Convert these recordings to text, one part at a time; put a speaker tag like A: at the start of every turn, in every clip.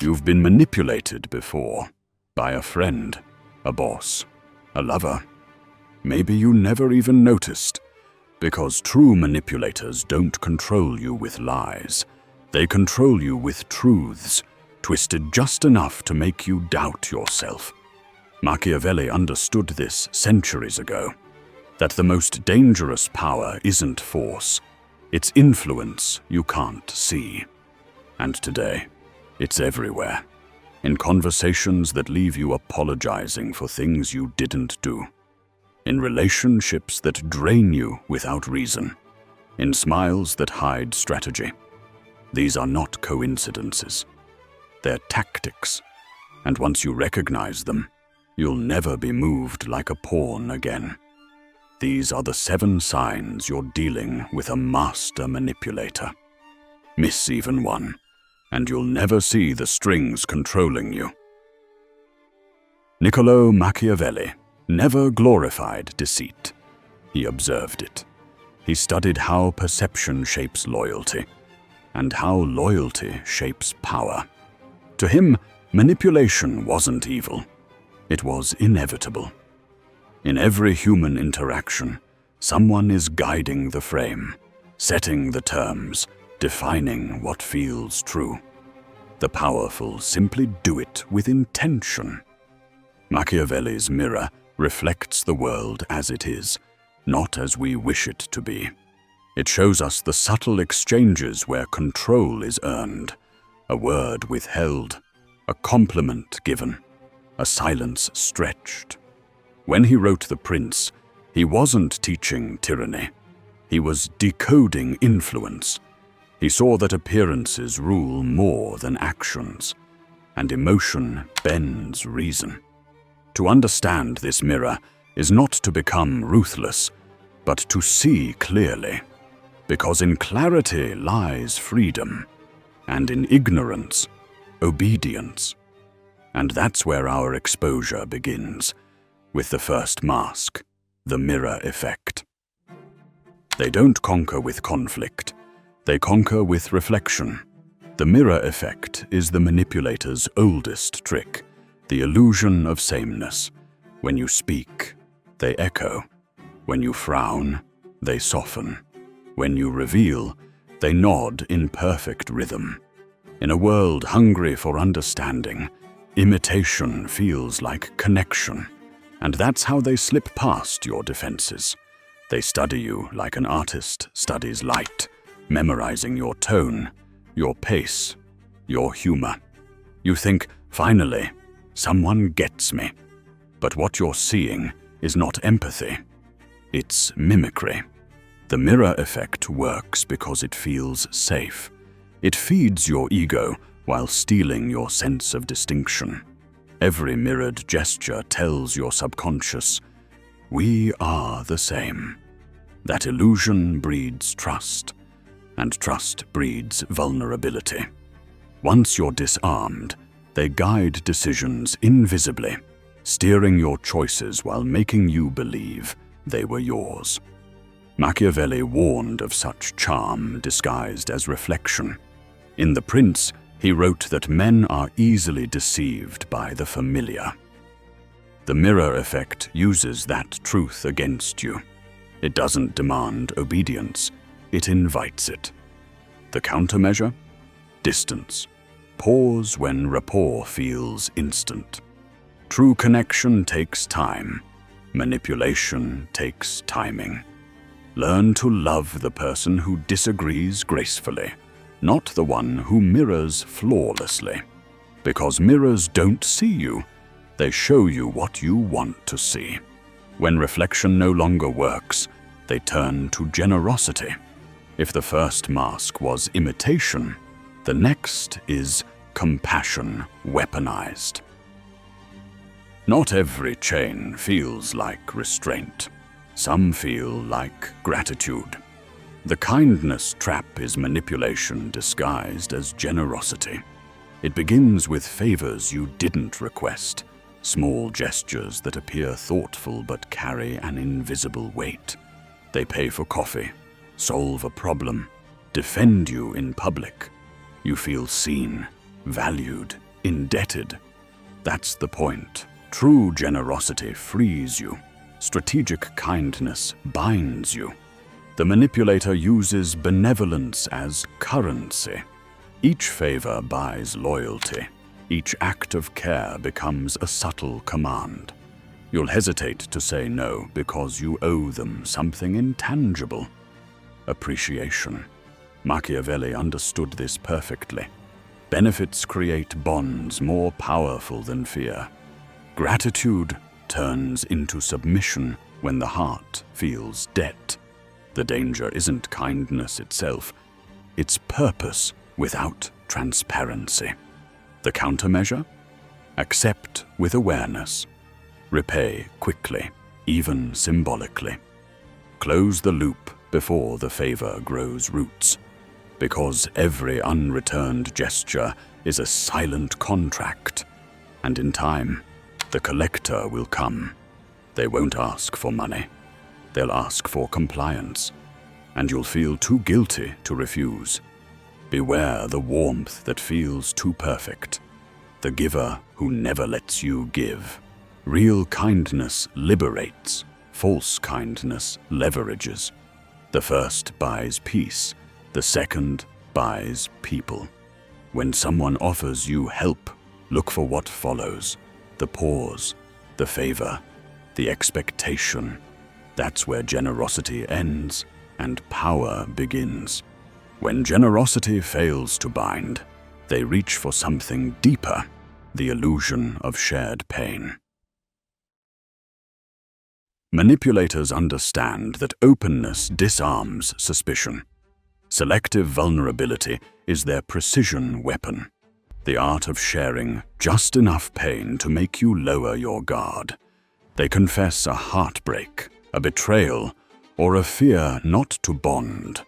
A: You've been manipulated before, by a friend, a boss, a lover. Maybe you never even noticed, because true manipulators don't control you with lies. They control you with truths, twisted just enough to make you doubt yourself. Machiavelli understood this centuries ago, that the most dangerous power isn't force, it's influence you can't see. And today, it's everywhere, in conversations that leave you apologizing for things you didn't do, in relationships that drain you without reason, in smiles that hide strategy. These are not coincidences. They're tactics, and once you recognize them, you'll never be moved like a pawn again. These are the 7 signs you're dealing with a master manipulator. Miss even one, and you'll never see the strings controlling you. Niccolo Machiavelli never glorified deceit. He observed it. He studied how perception shapes loyalty, and how loyalty shapes power. To him, manipulation wasn't evil. It was inevitable. In every human interaction, someone is guiding the frame, setting the terms, defining what feels true. The powerful simply do it with intention. Machiavelli's mirror reflects the world as it is, not as we wish it to be. It shows us the subtle exchanges where control is earned, a word withheld, a compliment given, a silence stretched. When he wrote The Prince, he wasn't teaching tyranny. He was decoding influence. He saw that appearances rule more than actions, and emotion bends reason. To understand this mirror is not to become ruthless, but to see clearly, because in clarity lies freedom, and in ignorance, obedience. And that's where our exposure begins, with the first mask, the mirror effect. They don't conquer with conflict. They conquer with reflection. The mirror effect is the manipulator's oldest trick, the illusion of sameness. When you speak, they echo. When you frown, they soften. When you reveal, they nod in perfect rhythm. In a world hungry for understanding, imitation feels like connection. And that's how they slip past your defenses. They study you like an artist studies light, memorizing your tone, your pace, your humor. You think, finally, someone gets me. But what you're seeing is not empathy. It's mimicry. The mirror effect works because it feels safe. It feeds your ego while stealing your sense of distinction. Every mirrored gesture tells your subconscious, we are the same. That illusion breeds trust, and trust breeds vulnerability. Once you're disarmed, they guide decisions invisibly, steering your choices while making you believe they were yours. Machiavelli warned of such charm disguised as reflection. In The Prince, he wrote that men are easily deceived by the familiar. The mirror effect uses that truth against you. It doesn't demand obedience, it invites it. The countermeasure? Distance. Pause when rapport feels instant. True connection takes time. Manipulation takes timing. Learn to love the person who disagrees gracefully, not the one who mirrors flawlessly. Because mirrors don't see you, they show you what you want to see. When reflection no longer works, they turn to generosity. If the first mask was imitation, the next is compassion weaponized. Not every chain feels like restraint. Some feel like gratitude. The kindness trap is manipulation disguised as generosity. It begins with favors you didn't request, small gestures that appear thoughtful but carry an invisible weight. They pay for coffee, solve a problem, defend you in public. You feel seen, valued, indebted. That's the point. True generosity frees you. Strategic kindness binds you. The manipulator uses benevolence as currency. Each favor buys loyalty. Each act of care becomes a subtle command. You'll hesitate to say no because you owe them something intangible. Appreciation. Machiavelli understood this perfectly. Benefits create bonds more powerful than fear. Gratitude turns into submission when the heart feels debt. The danger isn't kindness itself, it's purpose without transparency. The countermeasure? Accept with awareness. Repay quickly, even symbolically. Close the loop before the favor grows roots, because every unreturned gesture is a silent contract, and in time, the collector will come. They won't ask for money. They'll ask for compliance, and you'll feel too guilty to refuse. Beware the warmth that feels too perfect, the giver who never lets you give. Real kindness liberates, false kindness leverages. The first buys peace, the second buys people. When someone offers you help, look for what follows: the pause, the favor, the expectation. That's where generosity ends and power begins. When generosity fails to bind, they reach for something deeper, the illusion of shared pain. Manipulators understand that openness disarms suspicion. Selective vulnerability is their precision weapon, the art of sharing just enough pain to make you lower your guard. They confess a heartbreak, a betrayal, or a fear not to bond,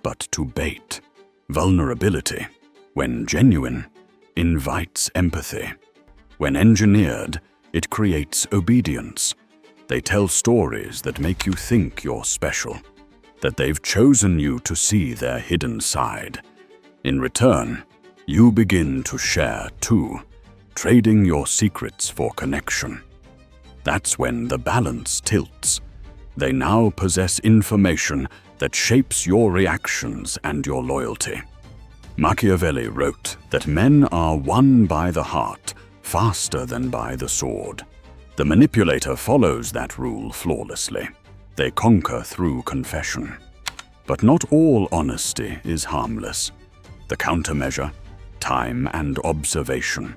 A: but to bait. Vulnerability, when genuine, invites empathy. When engineered, it creates obedience. They tell stories that make you think you're special, that they've chosen you to see their hidden side. In return, you begin to share too, trading your secrets for connection. That's when the balance tilts. They now possess information that shapes your reactions and your loyalty. Machiavelli wrote that men are won by the heart faster than by the sword. The manipulator follows that rule flawlessly. They conquer through confession. But not all honesty is harmless. The countermeasure: time and observation.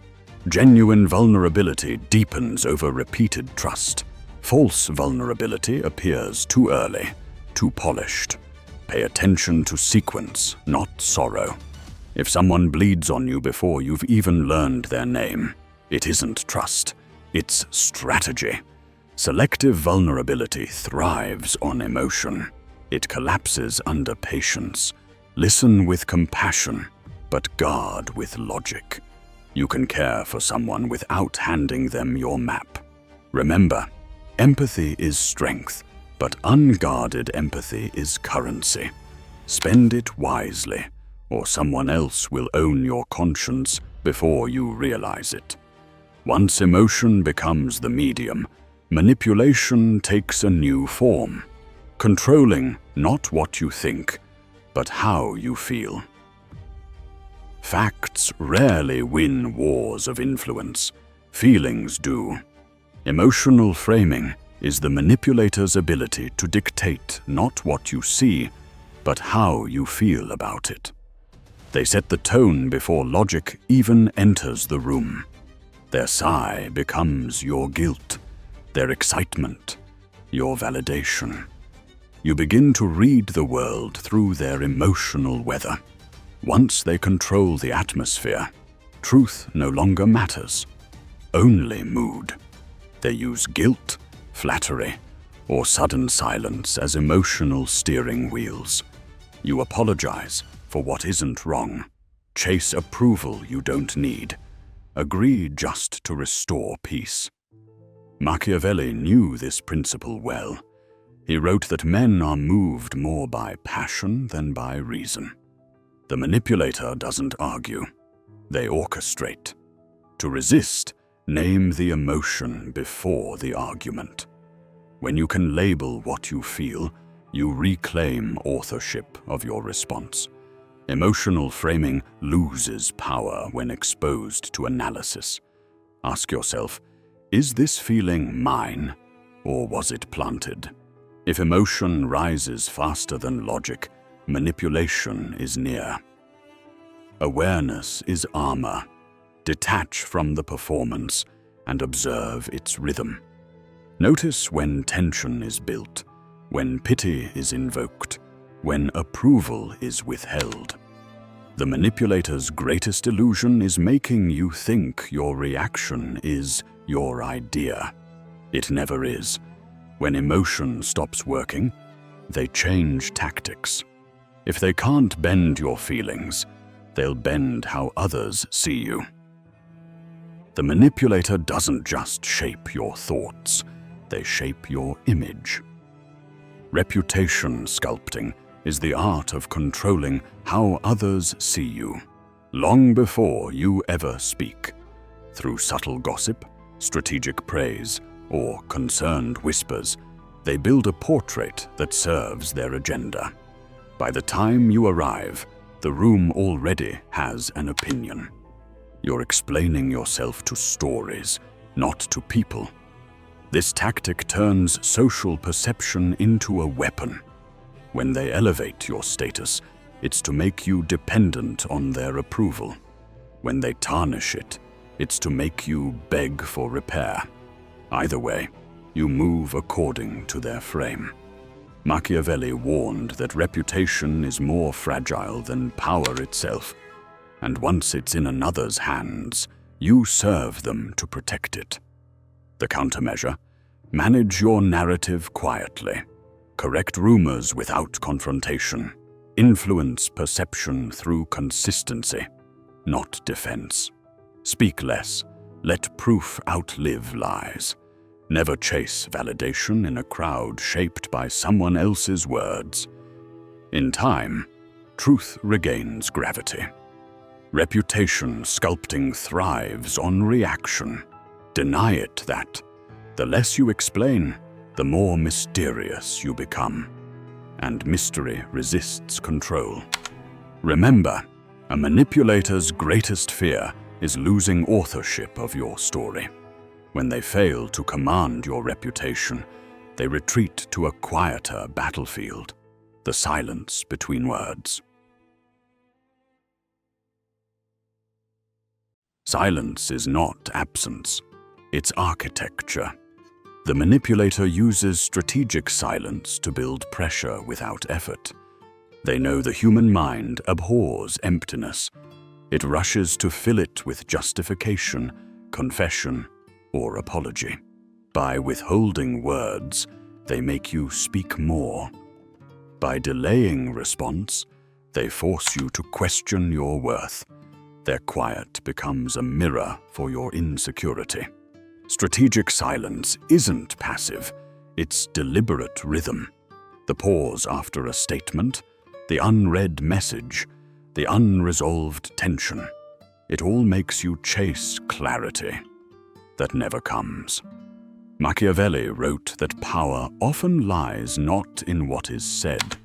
A: Genuine vulnerability deepens over repeated trust. False vulnerability appears too early, too polished. Pay attention to sequence, not sorrow. If someone bleeds on you before you've even learned their name, it isn't trust, it's strategy. Selective vulnerability thrives on emotion. It collapses under patience. Listen with compassion, but guard with logic. You can care for someone without handing them your map. Remember, empathy is strength, but unguarded empathy is currency. Spend it wisely, or someone else will own your conscience before you realize it. Once emotion becomes the medium, manipulation takes a new form, controlling not what you think, but how you feel. Facts rarely win wars of influence. Feelings do. Emotional framing is the manipulator's ability to dictate not what you see, but how you feel about it. They set the tone before logic even enters the room. Their sigh becomes your guilt, their excitement, your validation. You begin to read the world through their emotional weather. Once they control the atmosphere, truth no longer matters, only mood. They use guilt, flattery, or sudden silence as emotional steering wheels. You apologize for what isn't wrong, chase approval you don't need, agree just to restore peace. Machiavelli knew this principle well. He wrote that men are moved more by passion than by reason. The manipulator doesn't argue. They orchestrate. To resist, name the emotion before the argument. When you can label what you feel, you reclaim authorship of your response. Emotional framing loses power when exposed to analysis. Ask yourself, is this feeling mine, or was it planted? If emotion rises faster than logic, manipulation is near. Awareness is armor. Detach from the performance and observe its rhythm. Notice when tension is built, when pity is invoked, when approval is withheld. The manipulator's greatest illusion is making you think your reaction is your idea. It never is. When emotion stops working, they change tactics. If they can't bend your feelings, they'll bend how others see you. The manipulator doesn't just shape your thoughts, they shape your image. Reputation sculpting is the art of controlling how others see you, long before you ever speak. Through subtle gossip, strategic praise, or concerned whispers, they build a portrait that serves their agenda. By the time you arrive, the room already has an opinion. You're explaining yourself to stories, not to people. This tactic turns social perception into a weapon. When they elevate your status, it's to make you dependent on their approval. When they tarnish it, it's to make you beg for repair. Either way, you move according to their frame. Machiavelli warned that reputation is more fragile than power itself, and once it's in another's hands, you serve them to protect it. The countermeasure: manage your narrative quietly. Correct rumors without confrontation. Influence perception through consistency, not defense. Speak less. Let proof outlive lies. Never chase validation in a crowd shaped by someone else's words. In time, truth regains gravity. Reputation sculpting thrives on reaction. Deny it that. The less you explain, the more mysterious you become. And mystery resists control. Remember, a manipulator's greatest fear is losing authorship of your story. When they fail to command your reputation, they retreat to a quieter battlefield, the silence between words. Silence is not absence, it's architecture. The manipulator uses strategic silence to build pressure without effort. They know the human mind abhors emptiness. It rushes to fill it with justification, confession, or apology. By withholding words, they make you speak more. By delaying response, they force you to question your worth. Their quiet becomes a mirror for your insecurity. Strategic silence isn't passive, it's deliberate rhythm. The pause after a statement, the unread message, the unresolved tension. It all makes you chase clarity that never comes. Machiavelli wrote that power often lies not in what is said,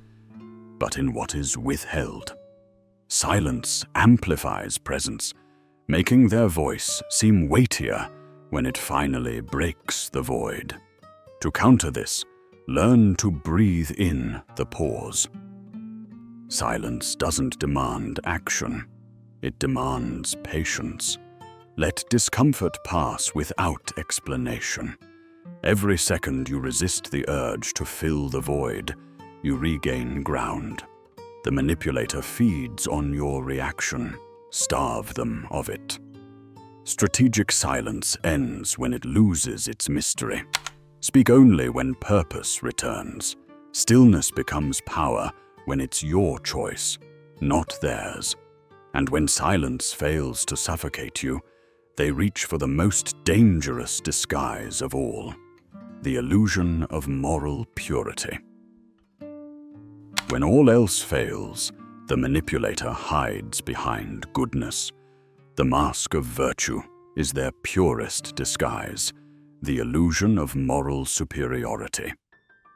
A: but in what is withheld. Silence amplifies presence, making their voice seem weightier when it finally breaks the void. To counter this, learn to breathe in the pause. Silence doesn't demand action, it demands patience. Let discomfort pass without explanation. Every second you resist the urge to fill the void, you regain ground. The manipulator feeds on your reaction. Starve them of it. Strategic silence ends when it loses its mystery. Speak only when purpose returns. Stillness becomes power when it's your choice, not theirs. And when silence fails to suffocate you, they reach for the most dangerous disguise of all, the illusion of moral purity. When all else fails, the manipulator hides behind goodness. The mask of virtue is their purest disguise, the illusion of moral superiority.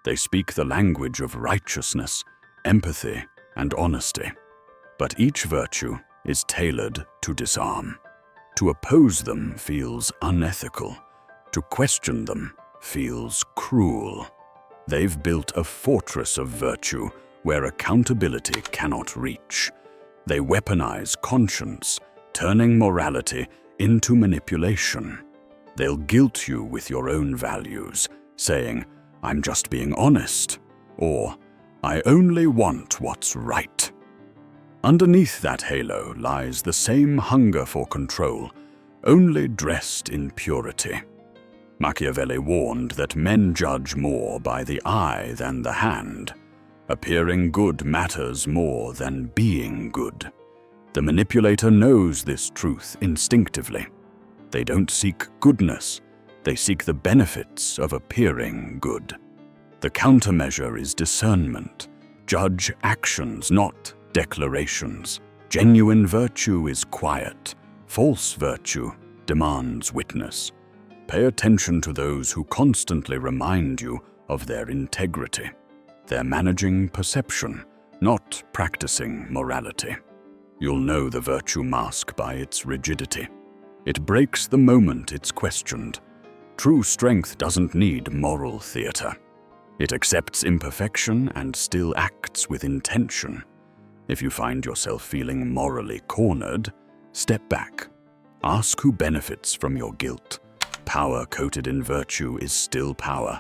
A: They speak the language of righteousness, empathy, and honesty. But each virtue is tailored to disarm. To oppose them feels unethical. To question them feels cruel. They've built a fortress of virtue where accountability cannot reach. They weaponize conscience, turning morality into manipulation. They'll guilt you with your own values, saying, "I'm just being honest," or "I only want what's right." Underneath that halo lies the same hunger for control, only dressed in purity. Machiavelli warned that men judge more by the eye than the hand. Appearing good matters more than being good. The manipulator knows this truth instinctively. They don't seek goodness, they seek the benefits of appearing good. The countermeasure is discernment. Judge actions, not declarations. Genuine virtue is quiet. False virtue demands witness. Pay attention to those who constantly remind you of their integrity. They're managing perception, not practicing morality. You'll know the virtue mask by its rigidity. It breaks the moment it's questioned. True strength doesn't need moral theater. It accepts imperfection and still acts with intention. If you find yourself feeling morally cornered, step back. Ask who benefits from your guilt. Power coated in virtue is still power,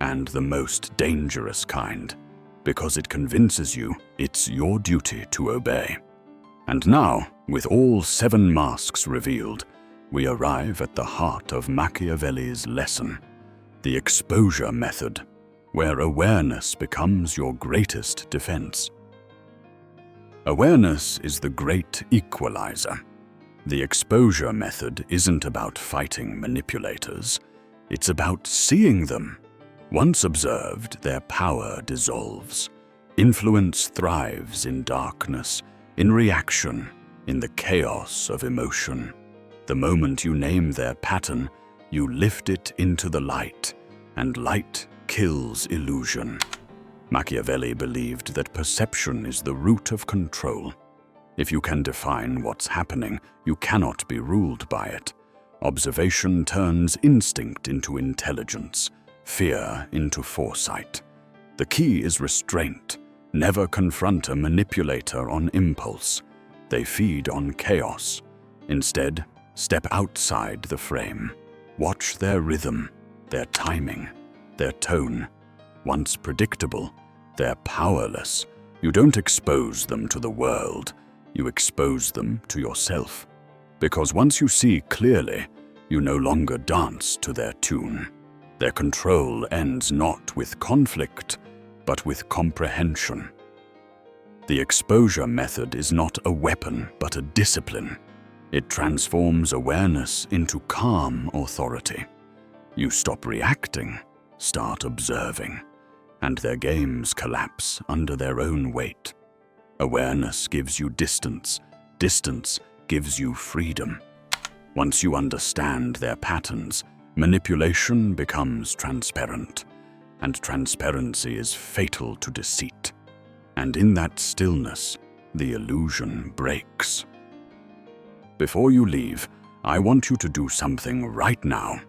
A: and the most dangerous kind, because it convinces you it's your duty to obey. And now, with all 7 masks revealed, we arrive at the heart of Machiavelli's lesson, the exposure method, where awareness becomes your greatest defense. Awareness is the great equalizer. The exposure method isn't about fighting manipulators, it's about seeing them. Once observed, their power dissolves. Influence thrives in darkness, in reaction, in the chaos of emotion. The moment you name their pattern, you lift it into the light, and light kills illusion. Machiavelli believed that perception is the root of control. If you can define what's happening, you cannot be ruled by it. Observation turns instinct into intelligence, fear into foresight. The key is restraint. Never confront a manipulator on impulse. They feed on chaos. Instead, step outside the frame. Watch their rhythm, their timing, their tone. Once predictable, they're powerless. You don't expose them to the world. You expose them to yourself. Because once you see clearly, you no longer dance to their tune. Their control ends not with conflict, but with comprehension. The exposure method is not a weapon, but a discipline. It transforms awareness into calm authority. You stop reacting, start observing, and their games collapse under their own weight. Awareness gives you distance, distance gives you freedom. Once you understand their patterns, manipulation becomes transparent, and transparency is fatal to deceit. And in that stillness, the illusion breaks. Before you leave, I want you to do something right now.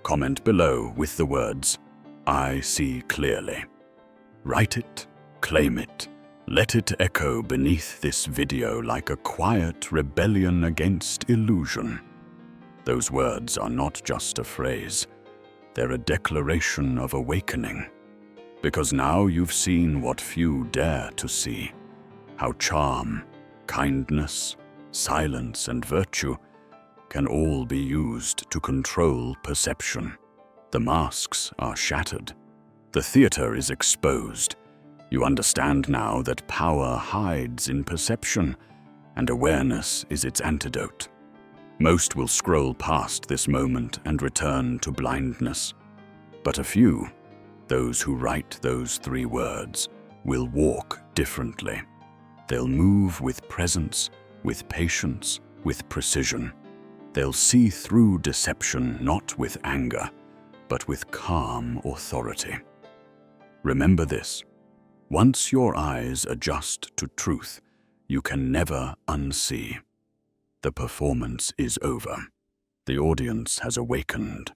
A: Comment below with the words, "I see clearly." Write it, claim it, let it echo beneath this video like a quiet rebellion against illusion. Those words are not just a phrase, they're a declaration of awakening. Because now you've seen what few dare to see, how charm, kindness, silence, and virtue can all be used to control perception. The masks are shattered. The theater is exposed. You understand now that power hides in perception, and awareness is its antidote. Most will scroll past this moment and return to blindness. But a few, those who write those 3 words, will walk differently. They'll move with presence, with patience, with precision. They'll see through deception not with anger, but with calm authority. Remember this: once your eyes adjust to truth, you can never unsee. The performance is over. The audience has awakened.